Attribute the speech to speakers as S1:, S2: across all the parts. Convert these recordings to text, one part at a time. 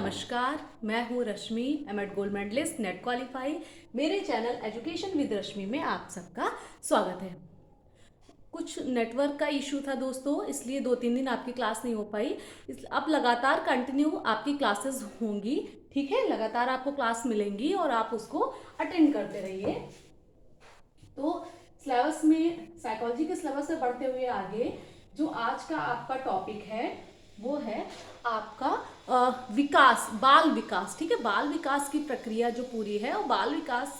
S1: नमस्कार, मैं हूँ Rashmi, MEd gold medalist, NET qualify. मेरे चैनल एजुकेशन विद रश्मि में आप सबका स्वागत है। कुछ नेटवर्क का इशू था दोस्तों, इसलिए 2-3 दिन आपकी क्लास नहीं हो पाई। अब लगातार कंटिन्यू आपकी क्लासेस होंगी, ठीक है। लगातार आपको क्लास मिलेंगी और आप उसको अटेंड करते रहिए। तो सिलेबस में, साइकोलॉजी के सिलेबस से बढ़ते हुए आगे जो आज का आपका टॉपिक है वो है आपका विकास, बाल विकास, ठीक है। बाल विकास की प्रक्रिया जो पूरी है, और बाल विकास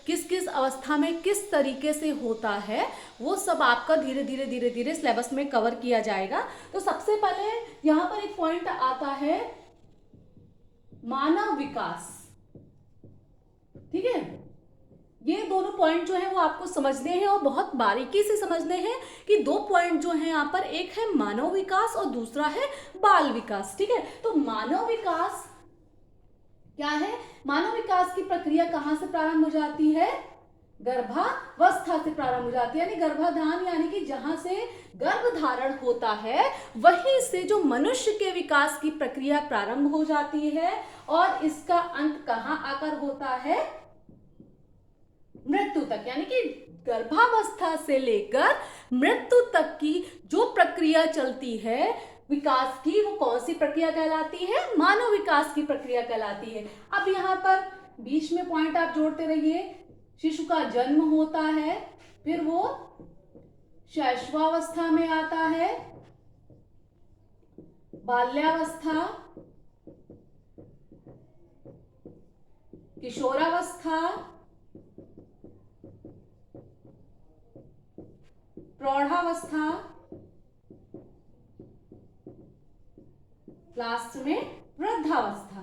S1: किस किस अवस्था में किस तरीके से होता है, वो सब आपका धीरे धीरे धीरे धीरे सिलेबस में कवर किया जाएगा। तो सबसे पहले यहाँ पर एक पॉइंट आता है मानव विकास, ठीक है। ये दोनों पॉइंट जो है वो आपको समझने हैं और बहुत बारीकी से समझने हैं कि दो पॉइंट जो है यहाँ पर, एक है मानव विकास और दूसरा है बाल विकास, ठीक है। तो मानव विकास क्या है? मानव विकास की प्रक्रिया कहाँ से प्रारंभ हो जाती है? गर्भावस्था से प्रारंभ हो जाती है, यानी गर्भाधान, यानी कि जहां से गर्भधारण होता है वहीं से जो मनुष्य के विकास की प्रक्रिया प्रारंभ हो जाती है। और इसका अंत कहाँ आकर होता है? मृत्यु तक, यानी कि गर्भावस्था से लेकर मृत्यु तक की जो प्रक्रिया चलती है विकास की, वो कौन सी प्रक्रिया कहलाती है? मानव विकास की प्रक्रिया कहलाती है। अब यहाँ पर बीच में पॉइंट आप जोड़ते रहिए। शिशु का जन्म होता है, फिर वो शैशवावस्था में आता है, बाल्यावस्था, किशोरावस्था, प्रौढ़ावस्था, लास्ट में वृद्धावस्था,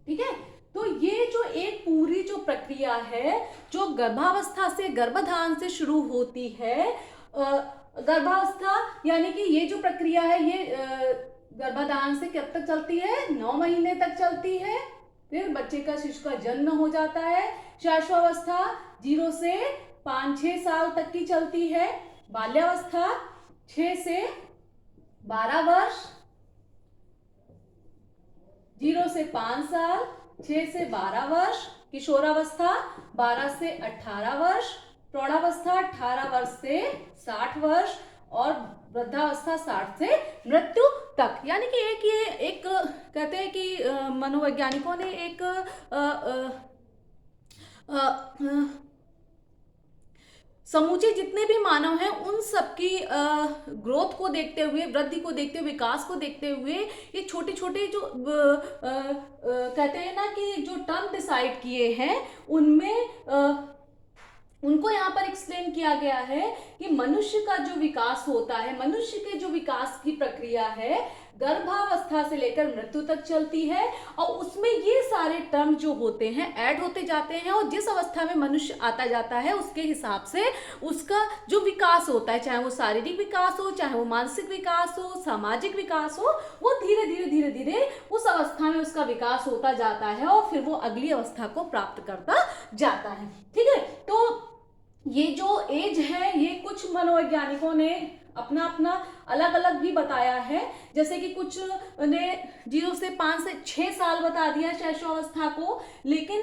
S1: ठीक है। तो ये जो एक पूरी जो प्रक्रिया है जो गर्भावस्था से, गर्भधान से शुरू होती है, गर्भावस्था यानी कि ये जो प्रक्रिया है ये गर्भधान से कब तक चलती है? 9 महीने तक चलती है। फिर बच्चे का, शिशु का जन्म हो जाता है। शैशवावस्था 0 से 5-6 साल तक की चलती है। बाल्यावस्था 6 से 12 वर्ष, 0 से 5 साल, 6 से 12 वर्ष। किशोरावस्था 12 से 18 वर्ष, प्रौढ़ावस्था 18 वर्ष से 60 वर्ष, और वृद्धावस्था 60 से मृत्यु तक। यानी कि ये एक कहते हैं कि मनोवैज्ञानिकों ने एक समूचे जितने भी मानव हैं उन सबकी ग्रोथ को देखते हुए, वृद्धि को देखते हुए, विकास को देखते हुए ये छोटे छोटे जो कहते हैं ना कि जो टर्म डिसाइड किए हैं उनमें उनको यहाँ पर एक्सप्लेन किया गया है कि मनुष्य का जो विकास होता है, मनुष्य के जो विकास की प्रक्रिया है गर्भावस्था से लेकर मृत्यु तक चलती है, और उसमें ये सारे टर्म जो होते हैं ऐड होते जाते हैं, और जिस अवस्था में मनुष्य आता जाता है उसके हिसाब से उसका जो विकास होता है, चाहे वो शारीरिक विकास हो, चाहे वो मानसिक विकास हो, सामाजिक विकास हो, वो धीरे धीरे धीरे धीरे उस अवस्था में उसका विकास होता जाता है और फिर वो अगली अवस्था को प्राप्त करता जाता है, ठीक है। तो ये जो एज है ये कुछ मनोवैज्ञानिकों ने अपना अपना अलग अलग भी बताया है। जैसे कि कुछ ने 0 से 5 से 6 साल बता दिया शैशवावस्था को, लेकिन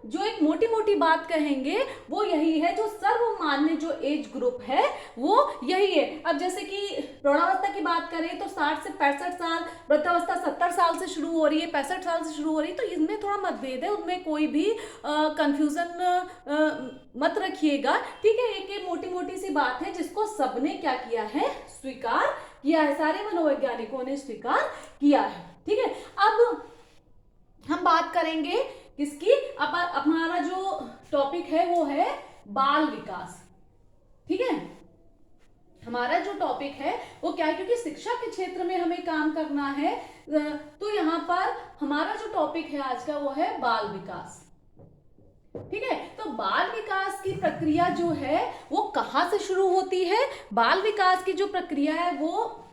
S1: जो एक मोटी मोटी बात कहेंगे वो यही है, जो सर्वमान्य जो एज ग्रुप है वो यही है। अब जैसे कि प्रौढ़ावस्था की बात करें तो 60 से 65 साल, वृद्धावस्था 70 साल से शुरू हो रही है, 65 साल से शुरू हो रही है। तो इसमें थोड़ा मतभेद है, उनमें कोई भी कंफ्यूजन मत रखिएगा, ठीक है। एक मोटी मोटी सी बात है जिसको सबने क्या किया है? स्वीकार किया है, सारे मनोवैज्ञानिकों ने स्वीकार किया है, ठीक है। अब हम बात करेंगे किसकी? अब हमारा जो टॉपिक है वो है बाल विकास, ठीक है। हमारा जो टॉपिक है वो क्या है, क्योंकि शिक्षा के क्षेत्र में हमें काम करना है, तो यहाँ पर हमारा जो टॉपिक है आज का वो है बाल विकास, ठीक है। तो बाल विकास की प्रक्रिया जो है वो कहां से शुरू होती है? बाल विकास की जो प्रक्रिया है वो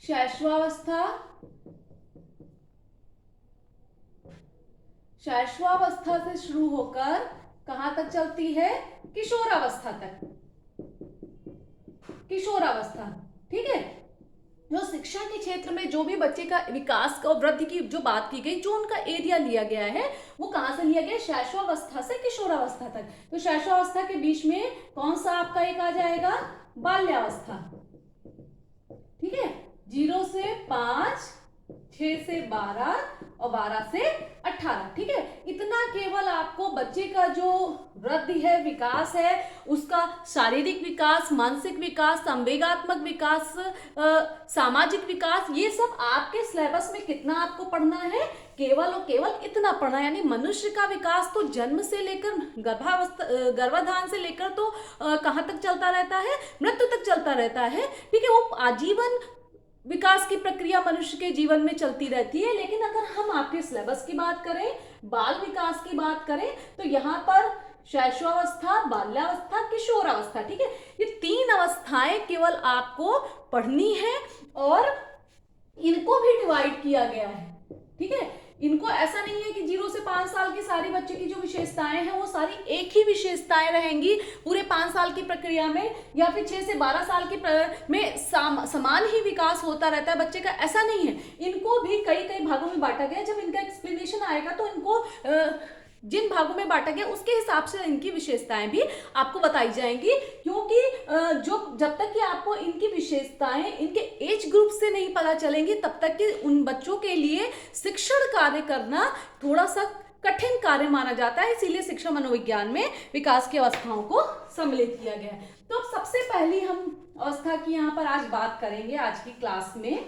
S1: शैशवावस्था से शुरू होकर कहां तक चलती है? किशोरावस्था तक, किशोरावस्था, ठीक है। जो शिक्षा के क्षेत्र में जो भी बच्चे का विकास का और वृद्धि की जो बात की गई, जो उनका एरिया लिया गया है वो कहाँ से लिया गया, शैशवावस्था से किशोरावस्था तक। तो शैशवावस्था के बीच में कौन सा आपका एक आ जाएगा, बाल्यावस्था। ठीक है, 0 से 5, 6 से 12 और 12 से 18। ठीक है, इतना केवल आपको बच्चे का जो वृद्धि है, विकास है, उसका शारीरिक विकास, मानसिक विकास, संवेगात्मक विकास, सामाजिक विकास, ये सब आपके सिलेबस में कितना आपको पढ़ना है, केवल और केवल इतना पढ़ना। यानी मनुष्य का विकास तो जन्म से लेकर गर्भाधान से लेकर तो कहाँ तक चलता रहता है, मृत्यु तक चलता रहता है। ठीक है, वो आजीवन विकास की प्रक्रिया मनुष्य के जीवन में चलती रहती है। लेकिन अगर हम आपके सिलेबस की बात करें, बाल विकास की बात करें, तो यहाँ पर शैशवावस्था, बाल्यावस्था, किशोरावस्था, ठीक है, ये 3 अवस्थाएं केवल आपको पढ़नी है और इनको भी डिवाइड किया गया है। ठीक है, इनको ऐसा नहीं है कि 0 से 5 साल के सारे बच्चे की जो विशेषताएं हैं वो सारी एक ही विशेषताएं रहेंगी पूरे 5 साल की प्रक्रिया में, या फिर 6 से 12 साल की में समान ही विकास होता रहता है बच्चे का, ऐसा नहीं है। इनको भी कई कई भागों में बांटा गया। जब इनका एक्सप्लेनेशन आएगा तो इनको जिन भागों में बांटा गया उसके हिसाब से इनकी विशेषताएं भी आपको बताई जाएंगी, क्योंकि जो जब तक कि आपको इनकी विशेषताएं इनके एज ग्रुप से नहीं पता चलेंगी तब तक कि उन बच्चों के लिए शिक्षण कार्य करना थोड़ा सा कठिन कार्य माना जाता है। इसीलिए शिक्षा मनोविज्ञान में विकास की अवस्थाओं को सम्मिलित किया गया है। तो अब सबसे पहली हम अवस्था की यहाँ पर आज बात करेंगे आज की क्लास में।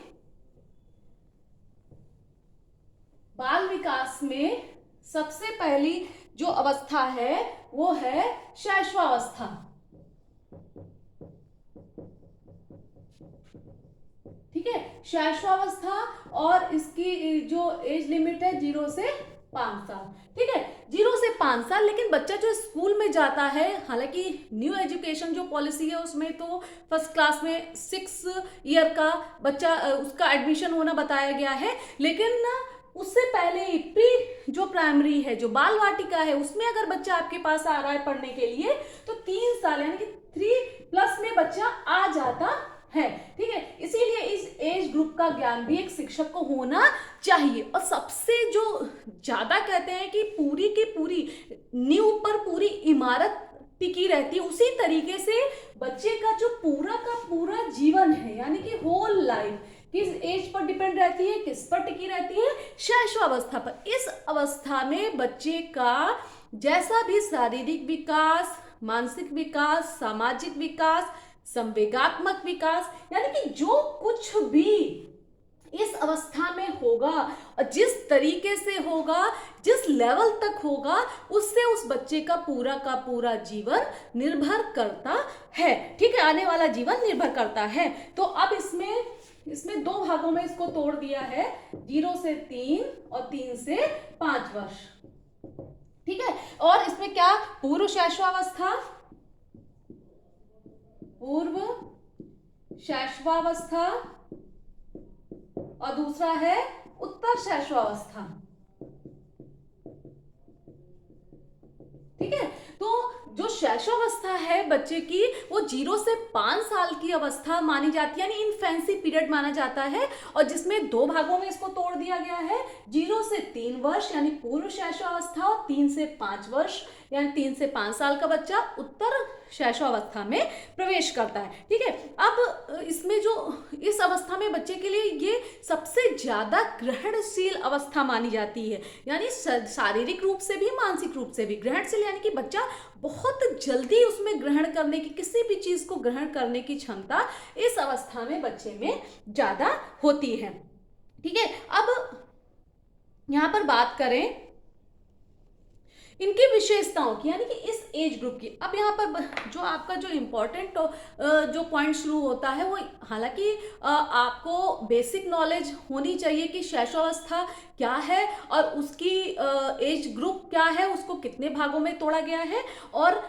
S1: बाल विकास में सबसे पहली जो अवस्था है वो है शैशवावस्था। ठीक है, शैशवावस्था, और इसकी जो एज लिमिट है 0 से 5 साल। ठीक है, 0 से 5 साल। लेकिन बच्चा जो स्कूल में जाता है, हालांकि न्यू एजुकेशन जो पॉलिसी है उसमें तो फर्स्ट क्लास में 6 ईयर का बच्चा उसका एडमिशन होना बताया गया है, लेकिन उससे पहले ही प्री जो प्राइमरी है, जो बाल वाटिका है, उसमें अगर बच्चा आपके पास आ रहा है पढ़ने के लिए तो 3 साल यानी कि 3+ में बच्चा आ जाता है। ठीक है, इसीलिए इस एज ग्रुप का ज्ञान भी एक शिक्षक को होना चाहिए। और सबसे जो ज्यादा कहते हैं कि पूरी की पूरी नींव पर पूरी इमारत टिकी रहती है, उसी तरीके से बच्चे का जो पूरा का पूरा जीवन है, यानी कि होल लाइफ किस एज पर डिपेंड रहती है, किस पर टिकी रहती है, शैशवावस्था पर। इस अवस्था में बच्चे का जैसा भी शारीरिक विकास, मानसिक विकास, सामाजिक विकास, संवेगात्मक विकास, यानी कि जो कुछ भी इस अवस्था में होगा और जिस तरीके से होगा, जिस लेवल तक होगा, उससे उस बच्चे का पूरा जीवन निर्भर करता है। ठीक है, आने वाला जीवन निर्भर करता है। तो अब इसमें 2 भागों में इसको तोड़ दिया है, 0 से 3 और 3 से 5 वर्ष। ठीक है, और इसमें क्या, पूर्व शैशवावस्था, पूर्व शैशवावस्था, और दूसरा है उत्तर शैशवावस्था। ठीक है, तो जो शैशवावस्था है बच्चे की, वो 0 से 5 साल की अवस्था मानी जाती है, यानी इन्फेंसी पीरियड माना जाता है, और जिसमें 2 भागों में इसको तोड़ दिया गया है, 0 से 3 वर्ष यानी पूर्व शैशवावस्था, और 3 से 5 वर्ष यानी 3 से 5 साल का बच्चा उत्तर शैशवावस्था में प्रवेश करता है। ठीक है, अब इसमें जो इस अवस्था में बच्चे के लिए ये सबसे ज्यादा ग्रहणशील अवस्था मानी जाती है, यानी शारीरिक रूप से भी मानसिक रूप से भी ग्रहणशील, यानी कि बच्चा बहुत जल्दी उसमें ग्रहण करने की, किसी भी चीज को ग्रहण करने की क्षमता इस अवस्था में बच्चे में ज्यादा होती है। ठीक है, अब यहां पर बात करें इनकी विशेषताओं की, यानी कि इस एज ग्रुप की। अब यहाँ पर जो आपका जो इम्पोर्टेंट जो पॉइंट शुरू होता है वो, हालांकि आपको बेसिक नॉलेज होनी चाहिए कि शैशवावस्था क्या है और उसकी एज ग्रुप क्या है, उसको कितने भागों में तोड़ा गया है, और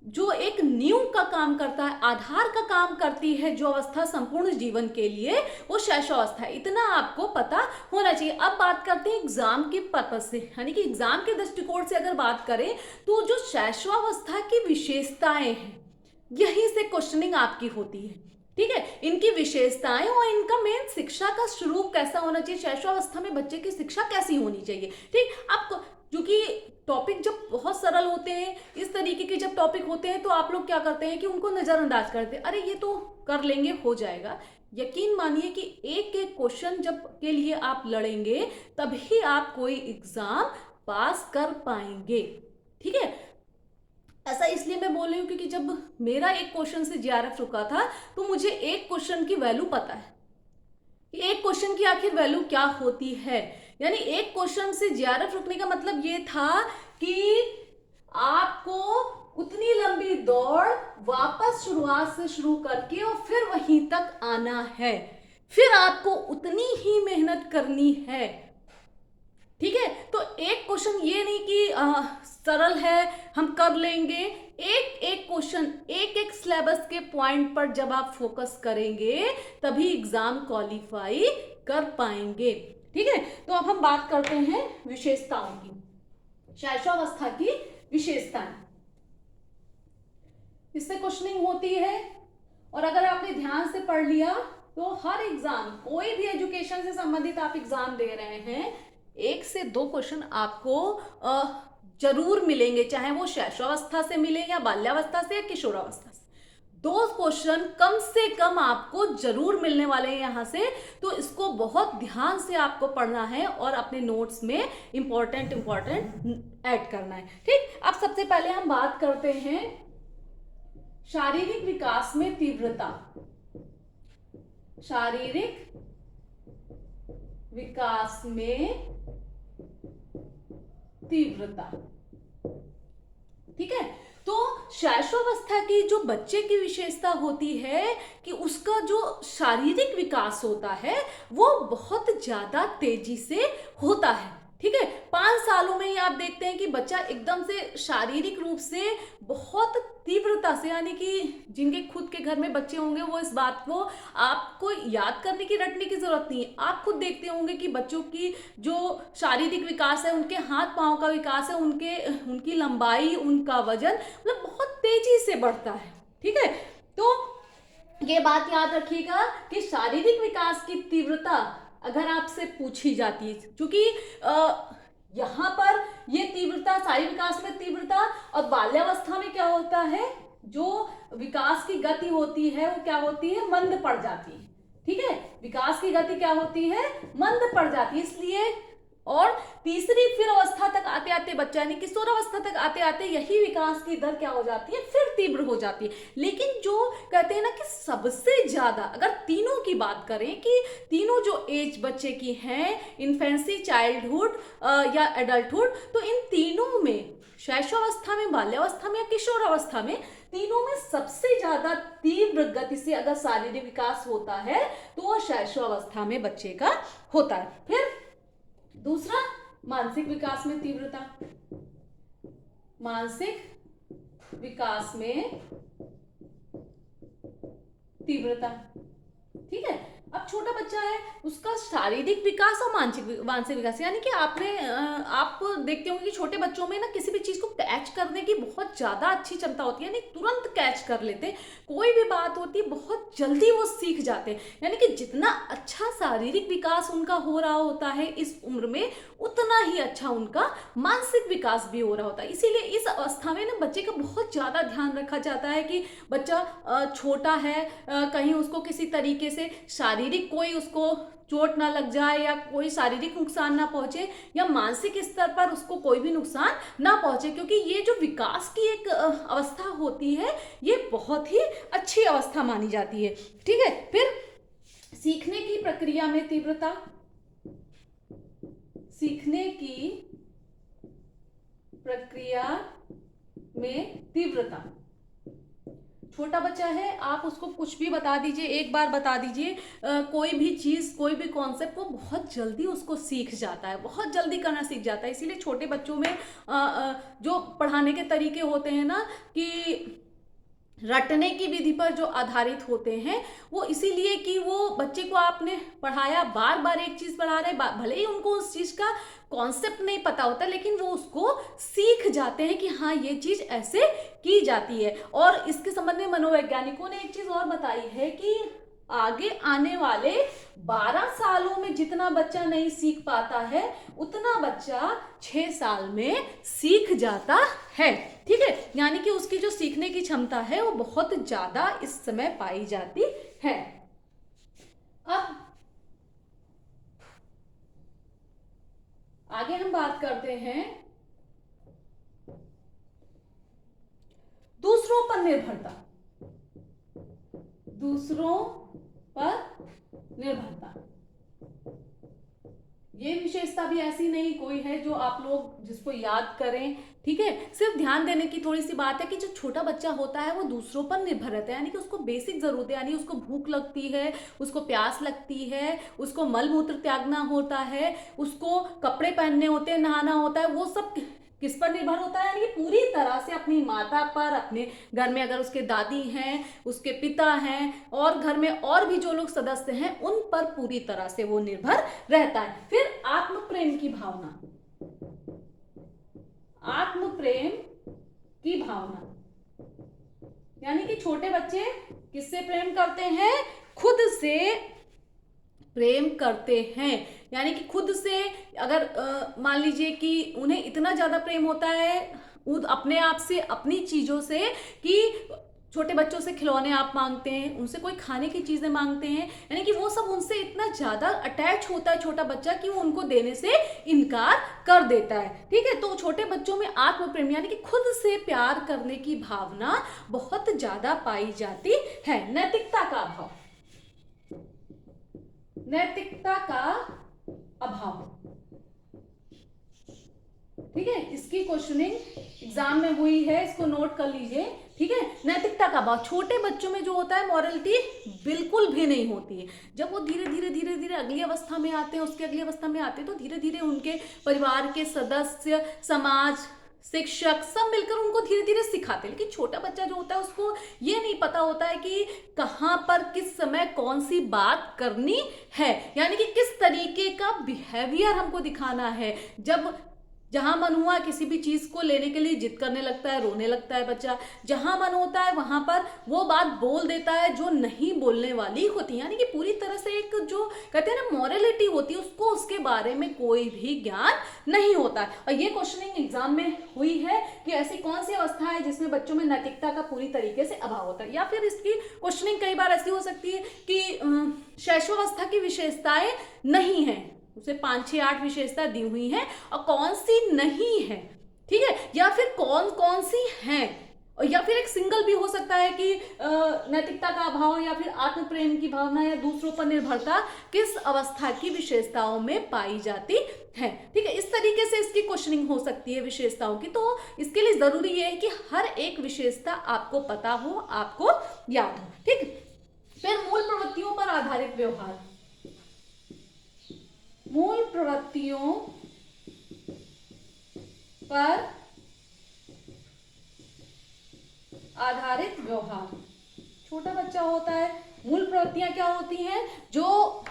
S1: जो एक नींव का काम करता है, आधार का काम करती है जो अवस्था संपूर्ण जीवन के लिए, वो शैशवावस्था है। इतना आपको पता होना चाहिए। अब बात करते हैं एग्जाम के पर्पज से, यानी कि एग्जाम के दृष्टिकोण से अगर बात करें तो जो शैशवावस्था की विशेषताएं हैं, यहीं से क्वेश्चनिंग आपकी होती है। ठीक है, इनकी विशेषताएं और इनका मेन शिक्षा का स्वरूप कैसा होना चाहिए, शैशवावस्था में बच्चे की शिक्षा कैसी होनी चाहिए। ठीक, आपको क्योंकि टॉपिक जब बहुत सरल होते हैं, इस तरीके के जब टॉपिक होते हैं, तो आप लोग क्या करते हैं कि उनको नजरअंदाज करते हैं, अरे ये तो कर लेंगे, हो जाएगा। यकीन मानिए कि एक एक क्वेश्चन जब के लिए आप लड़ेंगे तभी आप कोई एग्जाम पास कर पाएंगे। ठीक है, ऐसा इसलिए मैं बोल रही हूँ क्योंकि जब मेरा एक क्वेश्चन से जीआरएफ रुका था तो मुझे एक क्वेश्चन की वैल्यू पता है कि एक क्वेश्चन की आखिर वैल्यू क्या होती है। यानी एक क्वेश्चन से जीआरएफ रुकने का मतलब ये था कि आपको उतनी लंबी दौड़ वापस शुरुआत से शुरू करके और फिर वहीं तक आना है, फिर आपको उतनी ही मेहनत करनी है। ठीक है, तो एक क्वेश्चन ये नहीं कि सरल है हम कर लेंगे, एक एक क्वेश्चन एक एक सिलेबस के पॉइंट पर जब आप फोकस करेंगे तभी एग्जाम क्वालिफाई कर पाएंगे। ठीक है, तो अब हम बात करते हैं विशेषताओं की, शैशवावस्था की विशेषताएं। इससे क्वेश्चनिंग होती है और अगर आपने ध्यान से पढ़ लिया तो हर एग्जाम, कोई भी एजुकेशन से संबंधित आप एग्जाम दे रहे हैं, 1 से 2 क्वेश्चन आपको जरूर मिलेंगे, चाहे वो शैशवावस्था से मिले या बाल्यावस्था से या किशोरावस्था से। 2 क्वेश्चन कम से कम आपको जरूर मिलने वाले हैं यहाँ से, तो इसको बहुत ध्यान से आपको पढ़ना है और अपने नोट्स में इंपॉर्टेंट ऐड करना है। ठीक, अब सबसे पहले हम बात करते हैं शारीरिक विकास में तीव्रता। शारीरिक विकास में तीव्रता। ठीक है, तो शैशवावस्था की जो बच्चे की विशेषता होती है कि उसका जो शारीरिक विकास होता है वो बहुत ज्यादा तेजी से होता है। ठीक है, 5 सालों में ही आप देखते हैं कि बच्चा एकदम से शारीरिक रूप से बहुत तीव्रता से, यानी कि जिनके खुद के घर में बच्चे होंगे वो इस बात को आपको याद करने की, रटने की जरूरत नहीं है, आप खुद देखते होंगे कि बच्चों की जो शारीरिक विकास है, उनके हाथ पांव का विकास है, उनकी लंबाई, उनका वजन मतलब बहुत तेजी से बढ़ता है। ठीक है, तो ये बात याद रखिएगा कि शारीरिक विकास की तीव्रता अगर आपसे पूछी जाती है, क्योंकि यहाँ पर ये तीव्रता, शारीरिक विकास में तीव्रता और बाल्यावस्था में क्या होता है, जो विकास की गति होती है वो क्या होती है, मंद पड़ जाती है। ठीक है, विकास की गति क्या होती है, मंद पड़ जाती है। इसलिए और तीसरी फिर अवस्था तक आते आते बच्चा यानी किशोरावस्था तक आते आते यही विकास की दर क्या हो जाती है, फिर तीव्र हो जाती है। लेकिन जो कहते हैं ना कि सबसे ज्यादा अगर तीनों की बात करें कि तीनों जो एज बच्चे की हैं, इन्फेंसी, चाइल्डहुड या एडल्टहुड, तो इन तीनों में, शैशवावस्था में, बाल्यावस्था में या किशोरावस्था में, तीनों में सबसे ज्यादा तीव्र गति से अगर शारीरिक विकास होता है तो वो शैशवावस्था में बच्चे का होता है। फिर दूसरा, मानसिक विकास में तीव्रता। मानसिक विकास में तीव्रता। ठीक है, अब छोटा बच्चा है, उसका शारीरिक विकास और मानसिक विकास, यानी कि आप देखते होंगे कि छोटे बच्चों में ना किसी भी चीज को कैच करने की बहुत ज्यादा अच्छी क्षमता होती है, यानी तुरंत कैच कर लेते हैं, कोई भी बात होती है बहुत जल्दी वो सीख जाते हैं। यानी कि जितना अच्छा शारीरिक विकास उनका हो रहा होता है इस उम्र में, उतना ही अच्छा उनका मानसिक विकास भी हो रहा होता है। इसीलिए इस अवस्था में ना बच्चे का बहुत ज्यादा ध्यान रखा जाता है कि बच्चा छोटा है, कहीं उसको किसी तरीके से शारीरिक कोई उसको चोट ना लग जाए या कोई शारीरिक नुकसान ना पहुंचे या मानसिक स्तर पर उसको कोई भी नुकसान ना पहुंचे, क्योंकि ये जो विकास की एक अवस्था होती है ये बहुत ही अच्छी अवस्था मानी जाती है। ठीक है, फिर सीखने की प्रक्रिया में तीव्रता। सीखने की प्रक्रिया में तीव्रता। छोटा बच्चा है, आप उसको कुछ भी बता दीजिए, एक बार बता दीजिए, कोई भी चीज़, कोई भी कॉन्सेप्ट, वो बहुत जल्दी उसको सीख जाता है, बहुत जल्दी करना सीख जाता है। इसीलिए छोटे बच्चों में जो पढ़ाने के तरीके होते हैं ना कि रटने की विधि पर जो आधारित होते हैं, वो इसीलिए कि वो बच्चे को आपने पढ़ाया, बार बार एक चीज पढ़ा रहे, भले ही उनको उस चीज का कॉन्सेप्ट नहीं पता होता, लेकिन वो उसको सीख जाते हैं कि हाँ ये चीज ऐसे की जाती है। और इसके संबंध में मनोवैज्ञानिकों ने एक चीज और बताई है कि आगे आने वाले 12 सालों में जितना बच्चा नहीं सीख पाता है, उतना बच्चा 6 साल में सीख जाता है। ठीक है, यानी कि उसकी जो सीखने की क्षमता है वो बहुत ज्यादा इस समय पाई जाती है। अब आगे हम बात करते हैं दूसरों पर निर्भरता। दूसरों पर निर्भरता, ये विशेषता भी ऐसी नहीं कोई है जो आप लोग जिसको याद करें। ठीक है, सिर्फ ध्यान देने की थोड़ी सी बात है कि जो छोटा बच्चा होता है वो दूसरों पर निर्भर रहता है, यानी कि उसको बेसिक जरूरतें, यानी उसको भूख लगती है, उसको प्यास लगती है, उसको मल मूत्र त्यागना होता है, उसको कपड़े पहनने होते हैं, नहाना होता है, वो सब किस पर निर्भर होता है, यानी कि पूरी तरह से अपनी माता पर, अपने घर में अगर उसके दादी हैं, उसके पिता हैं, और घर में और भी जो लोग सदस्य हैं उन पर पूरी तरह से वो निर्भर रहता है। फिर आत्म प्रेम की भावना। आत्म प्रेम की भावना, यानी कि छोटे बच्चे किससे प्रेम करते हैं? खुद से प्रेम करते हैं, यानी कि खुद से। अगर मान लीजिए कि उन्हें इतना ज्यादा प्रेम होता है अपने आप से, अपनी चीजों से, कि छोटे बच्चों से खिलौने आप मांगते हैं, उनसे कोई खाने की चीजें मांगते हैं, यानी कि वो सब उनसे इतना ज्यादा अटैच होता है छोटा बच्चा कि वो उनको देने से इनकार कर देता है। ठीक है, तो छोटे बच्चों में आत्म प्रेम यानी कि खुद से प्यार करने की भावना बहुत ज्यादा पाई जाती है। नैतिकता का अभाव। नैतिकता का अभाव, ठीक है, इसकी क्वेश्चनिंग एग्जाम में हुई है, इसको नोट कर लीजिए। ठीक है, नैतिकता का अभाव छोटे बच्चों में जो होता है, मॉरलिटी बिल्कुल भी नहीं होती है। जब वो धीरे धीरे धीरे धीरे अगली अवस्था में आते हैं, उसके अगली अवस्था में आते हैं, तो धीरे धीरे उनके परिवार के सदस्य, समाज, शिक्षक सब मिलकर उनको धीरे धीरे सिखाते हैं। लेकिन छोटा बच्चा जो होता है उसको ये नहीं पता होता है कि कहाँ पर किस समय कौन सी बात करनी है, यानी कि किस तरीके का बिहेवियर हमको दिखाना है। जब जहां मन हुआ किसी भी चीज को लेने के लिए जिद करने लगता है, रोने लगता है बच्चा, जहां मन होता है वहां पर वो बात बोल देता है जो नहीं बोलने वाली होती है, यानी कि पूरी तरह से एक जो कहते हैं ना मॉरलिटी होती है, उसको उसके बारे में कोई भी ज्ञान नहीं होता है। और ये क्वेश्चनिंग एग्जाम में हुई है कि ऐसी कौन सी अवस्था है जिसमें बच्चों में नैतिकता का पूरी तरीके से अभाव होता है। या फिर इसकी क्वेश्चनिंग कई बार ऐसी हो सकती है कि शैशवावस्था की विशेषताएं नहीं है, उसे 5, 6, 8 विशेषता दी हुई हैं और कौन सी नहीं है। ठीक है, या फिर कौन कौन सी हैं, और या फिर एक सिंगल भी हो सकता है कि नैतिकता का अभाव या फिर आत्म प्रेम की भावना या दूसरों पर निर्भरता किस अवस्था की विशेषताओं में पाई जाती है। ठीक है, इस तरीके से इसकी क्वेश्चनिंग हो सकती है विशेषताओं की। तो इसके लिए जरूरी यह है कि हर एक विशेषता आपको पता हो, आपको याद हो। ठीक, फिर मूल प्रवृत्तियों पर आधारित व्यवहार। मूल प्रवृत्तियों पर आधारित व्यवहार। छोटा बच्चा होता है, मूल प्रवृत्तियां क्या होती हैं? जो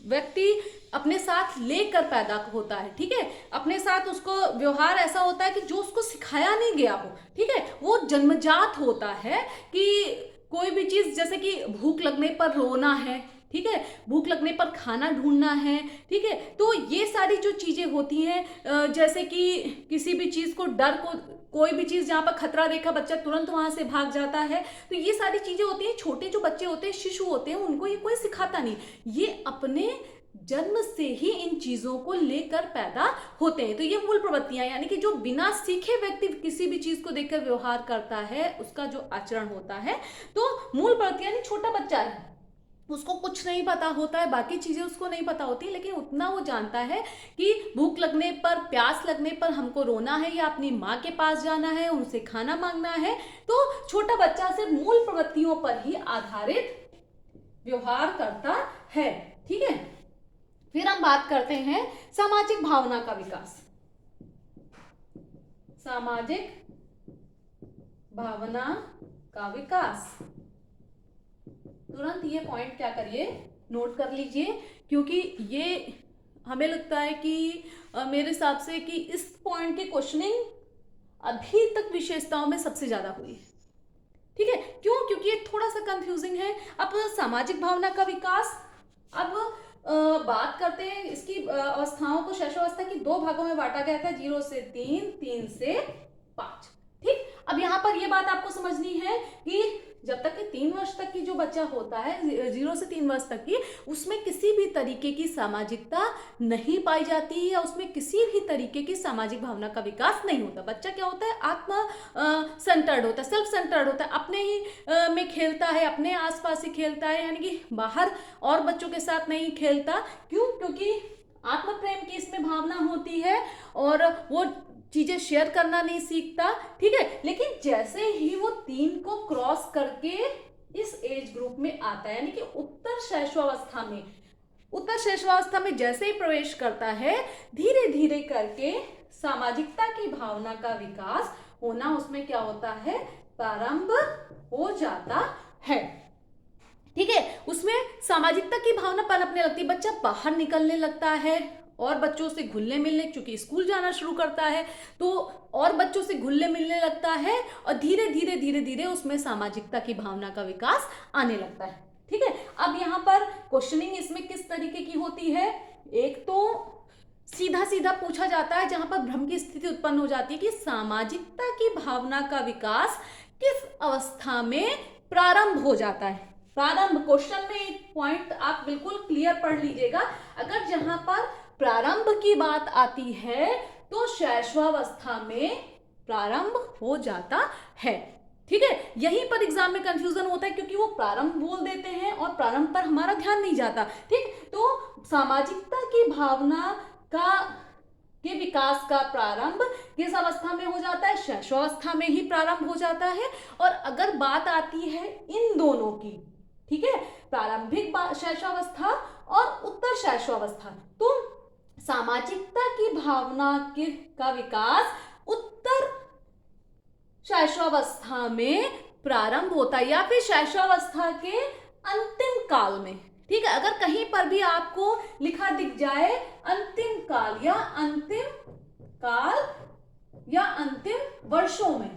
S1: व्यक्ति अपने साथ लेकर पैदा होता है, ठीक है, अपने साथ उसको व्यवहार ऐसा होता है कि जो उसको सिखाया नहीं गया हो, ठीक है, वो जन्मजात होता है कि कोई भी चीज, जैसे कि भूख लगने पर रोना है, ठीक है, भूख लगने पर खाना ढूंढना है, ठीक है, तो ये सारी जो चीजें होती हैं, जैसे कि किसी भी चीज को डर को, कोई भी चीज जहां पर खतरा देखा बच्चा तुरंत वहां से भाग जाता है, तो ये सारी चीजें होती हैं। छोटे जो बच्चे होते हैं, शिशु होते हैं, उनको ये कोई सिखाता नहीं, ये अपने जन्म से ही इन चीजों को लेकर पैदा होते हैं। तो ये मूल प्रवृत्तियां, यानी कि जो बिना सीखे व्यक्ति किसी भी चीज को देखकर व्यवहार करता है, उसका जो आचरण होता है, तो मूल प्रवृत्तियां, यानी छोटा बच्चा है, उसको कुछ नहीं पता होता है, बाकी चीजें उसको नहीं पता होती, लेकिन उतना वो जानता है कि भूख लगने पर, प्यास लगने पर हमको रोना है या अपनी माँ के पास जाना है, उनसे खाना मांगना है। तो छोटा बच्चा सिर्फ मूल प्रवृत्तियों पर ही आधारित व्यवहार करता है। ठीक है, फिर हम बात करते हैं सामाजिक भावना का विकास। सामाजिक भावना का विकास। तुरंत ये पॉइंट क्या करिए, नोट कर लीजिए, क्योंकि ये हमें लगता है कि मेरे हिसाब से कि इस पॉइंट की क्वेश्चनिंग अभी तक विशेषताओं में सबसे ज्यादा हुई है। ठीक है, क्यों? क्योंकि ये थोड़ा सा कंफ्यूजिंग है। अब सामाजिक भावना का विकास, अब बात करते हैं इसकी अवस्थाओं को, शैशवावस्था की दो भागों में बांटा गया था, 0 से 3, 3 से 5। ठीक, अब यहाँ पर ये बात आपको समझनी है कि जब तक कि 3 वर्ष तक की जो बच्चा होता है, 0 से 3 वर्ष तक की, उसमें किसी भी तरीके की सामाजिकता नहीं पाई जाती है, या उसमें किसी भी तरीके की सामाजिक भावना का विकास नहीं होता। बच्चा क्या होता है, आत्मा सेंटर्ड होता है, सेल्फ सेंटर्ड होता है, अपने ही में खेलता है, अपने आसपास ही खेलता है, यानी कि बाहर और बच्चों के साथ नहीं खेलता। क्यों? क्योंकि आत्म प्रेम की इसमें भावना होती है और वो चीजें शेयर करना नहीं सीखता। ठीक है, लेकिन जैसे ही वो 3 को क्रॉस करके इस एज ग्रुप में आता है, यानी कि उत्तर शैशवावस्था में जैसे ही प्रवेश करता है, धीरे धीरे करके सामाजिकता की भावना का विकास होना उसमें क्या होता है, प्रारंभ हो जाता है। ठीक है, उसमें सामाजिकता की भावना पनपने लगती है, बच्चा बाहर निकलने लगता है और बच्चों से घुलने मिलने, चूंकि स्कूल जाना शुरू करता है तो और बच्चों से घुलने मिलने लगता है, और धीरे धीरे उसमें सामाजिकता की भावना का विकास आने लगता है। ठीक है, अब यहाँ पर क्वेश्चनिंग इसमें किस तरीके की होती है, एक तो सीधा सीधा पूछा जाता है, जहां पर भ्रम की स्थिति उत्पन्न हो जाती है कि सामाजिकता की भावना का विकास किस अवस्था में प्रारंभ हो जाता है। प्रारंभ, क्वेश्चन में एक पॉइंट आप बिल्कुल क्लियर पढ़ लीजिएगा, अगर जहां पर प्रारंभ की बात आती है तो शैशवावस्था में प्रारंभ हो जाता है। ठीक है, यहीं पर एग्जाम में कंफ्यूजन होता है, क्योंकि वो प्रारंभ बोल देते हैं और प्रारंभ पर हमारा ध्यान नहीं जाता। ठीक, तो सामाजिकता की भावना के विकास का प्रारंभ किस अवस्था में हो जाता है, शैशवावस्था में ही प्रारंभ हो जाता है। और अगर बात आती है इन दोनों की, ठीक है, प्रारंभिक शैशवावस्था और उत्तर शैशवावस्था, तो सामाजिकता की भावना का विकास उत्तर शैशवावस्था में प्रारंभ होता है, या फिर शैशवावस्था के अंतिम काल में। ठीक है, अगर कहीं पर भी आपको लिखा दिख जाए अंतिम काल या अंतिम वर्षों में,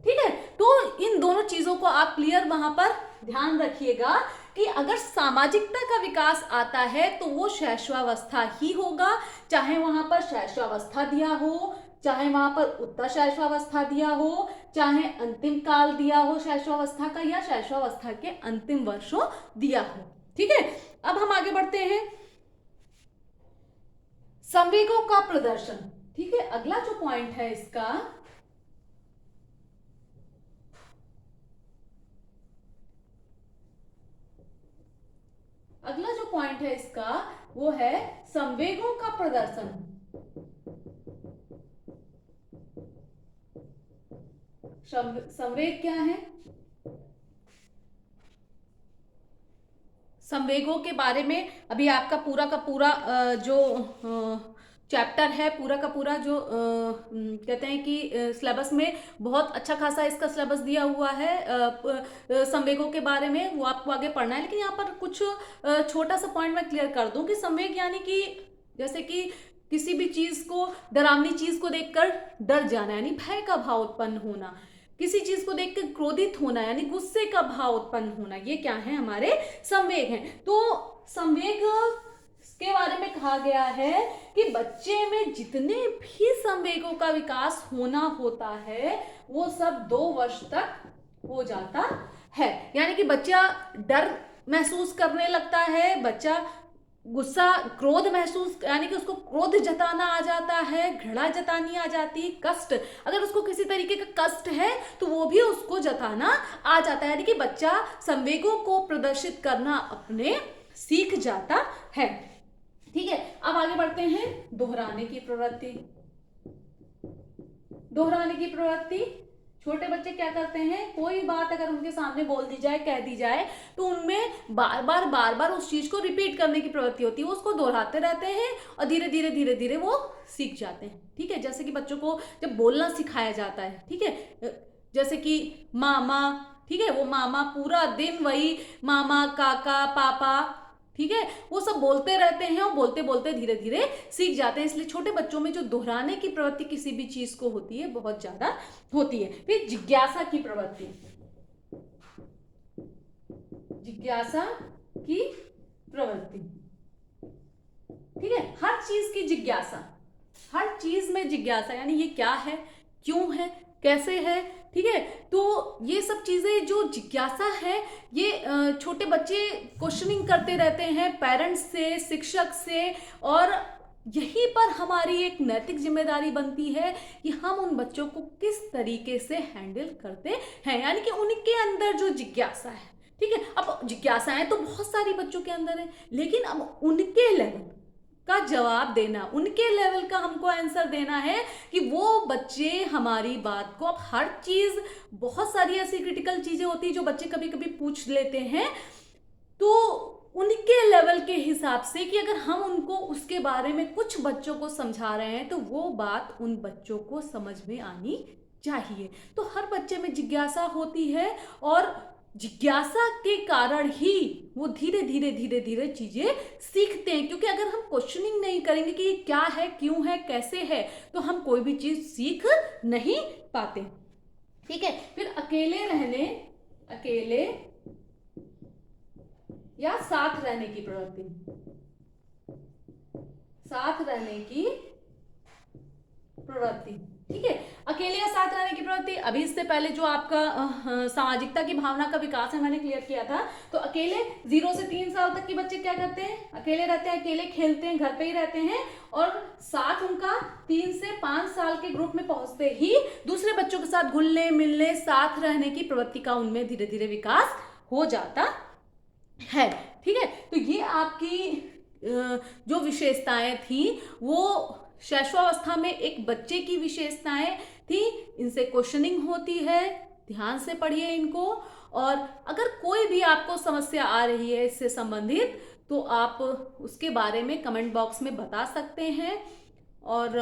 S1: ठीक है, तो इन दोनों चीजों को आप क्लियर वहां पर ध्यान रखिएगा कि अगर सामाजिकता का विकास आता है तो वो शैशवावस्था ही होगा, चाहे वहां पर शैशवावस्था दिया हो, चाहे वहां पर उत्तर शैशवावस्था दिया हो, चाहे अंतिम काल दिया हो शैशवावस्था का, या शैशवावस्था के अंतिम वर्षों दिया हो। ठीक है, अब हम आगे बढ़ते हैं, संवेगों का प्रदर्शन। ठीक है, अगला जो पॉइंट है इसका, वो है संवेगों का प्रदर्शन। संवेग क्या है? संवेगों के बारे में अभी आपका पूरा का पूरा जो चैप्टर है, पूरा का पूरा जो कहते हैं कि सिलेबस में बहुत अच्छा खासा इसका सिलेबस दिया हुआ है संवेगों के बारे में, वो आपको आगे पढ़ना है। लेकिन यहाँ पर कुछ छोटा सा पॉइंट मैं क्लियर कर दूं कि संवेग यानी कि जैसे कि किसी भी चीज को, डरावनी चीज को देखकर डर जाना यानी भय का भाव उत्पन्न होना, किसी चीज को देखकर क्रोधित होना यानी गुस्से का भाव उत्पन्न होना, ये क्या है, हमारे संवेग हैं। तो संवेग के बारे में कहा गया है कि बच्चे में जितने भी संवेगों का विकास होना होता है वो सब 2 वर्ष तक हो जाता है। यानी कि बच्चा डर महसूस करने लगता है, बच्चा गुस्सा, क्रोध महसूस, यानी कि उसको क्रोध जताना आ जाता है, घृणा जतानी आ जाती, कष्ट, अगर उसको किसी तरीके का कष्ट है तो वो भी उसको जताना आ जाता है। यानी कि बच्चा संवेगों को प्रदर्शित करना अपने सीख जाता है। ठीक है, अब आगे बढ़ते हैं, दोहराने की प्रवृत्ति। दोहराने की प्रवृत्ति, छोटे बच्चे क्या करते हैं, कोई बात अगर उनके सामने बोल दी जाए, कह दी जाए, तो उनमें बार बार उस चीज को रिपीट करने की प्रवृत्ति होती है, वो उसको दोहराते रहते हैं और धीरे धीरे वो सीख जाते हैं। ठीक है, जैसे कि बच्चों को जब बोलना सिखाया जाता है, ठीक है, जैसे कि मामा, ठीक है, वो मामा पूरा दिन वही मामा, काका, पापा, ठीक है, वो सब बोलते रहते हैं और बोलते बोलते धीरे धीरे सीख जाते हैं। इसलिए छोटे बच्चों में जो दोहराने की प्रवृत्ति किसी भी चीज को होती है बहुत ज्यादा होती है। फिर जिज्ञासा की प्रवृत्ति, जिज्ञासा की प्रवृत्ति, ठीक है, हर चीज की जिज्ञासा, हर चीज में जिज्ञासा, यानी ये क्या है, क्यों है, कैसे है, ठीक है। तो ये सब चीजें जो जिज्ञासा है, ये छोटे बच्चे क्वेश्चनिंग करते रहते हैं पेरेंट्स से, शिक्षक से, और यहीं पर हमारी एक नैतिक जिम्मेदारी बनती है कि हम उन बच्चों को किस तरीके से हैंडल करते हैं, यानी कि उनके अंदर जो जिज्ञासा है, ठीक है। अब जिज्ञासाएं तो बहुत सारी बच्चों के अंदर है, लेकिन अब उनके लेवल का जवाब देना, उनके लेवल का हमको आंसर देना है कि वो बच्चे हमारी बात को, अब हर चीज, बहुत सारी ऐसी क्रिटिकल चीजें होती है जो बच्चे कभी कभी पूछ लेते हैं, तो उनके लेवल के हिसाब से कि अगर हम उनको उसके बारे में कुछ बच्चों को समझा रहे हैं तो वो बात उन बच्चों को समझ में आनी चाहिए। तो हर बच्चे में जिज्ञासा होती है और जिज्ञासा के कारण ही वो धीरे धीरे धीरे धीरे चीजें सीखते हैं, क्योंकि अगर हम क्वेश्चनिंग नहीं करेंगे कि ये क्या है, क्यों है, कैसे है, तो हम कोई भी चीज सीख नहीं पाते, ठीक है। फिर अकेले रहने, अकेले या साथ रहने की प्रवृत्ति, साथ रहने की प्रवृत्ति, ठीक है, अकेले या साथ रहने की प्रवृत्ति। अभी इससे पहले जो आपका सामाजिकता की भावना का विकास है मैंने क्लियर किया था। तो अकेले 0 से 3 साल तक के बच्चे क्या करते हैं, अकेले रहते हैं, अकेले खेलते हैं, घर पे ही रहते हैं, और साथ उनका 3 से 5 साल के ग्रुप में पहुंचते ही दूसरे बच्चों के साथ घुलने मिलने, साथ रहने की प्रवृत्ति का उनमें धीरे धीरे विकास हो जाता है, ठीक है। तो ये आपकी जो विशेषताएं थी वो शैशवावस्था में एक बच्चे की विशेषताएं थी, इनसे क्वेश्चनिंग होती है, ध्यान से पढ़िए इनको। और अगर कोई भी आपको समस्या आ रही है इससे संबंधित, तो आप उसके बारे में कमेंट बॉक्स में बता सकते हैं, और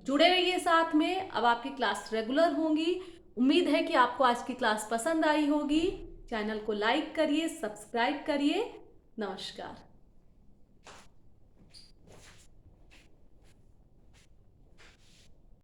S1: जुड़े रहिए साथ में। अब आपकी क्लास रेगुलर होंगी। उम्मीद है कि आपको आज की क्लास पसंद आई होगी। चैनल को लाइक करिए, सब्सक्राइब करिए। नमस्कार।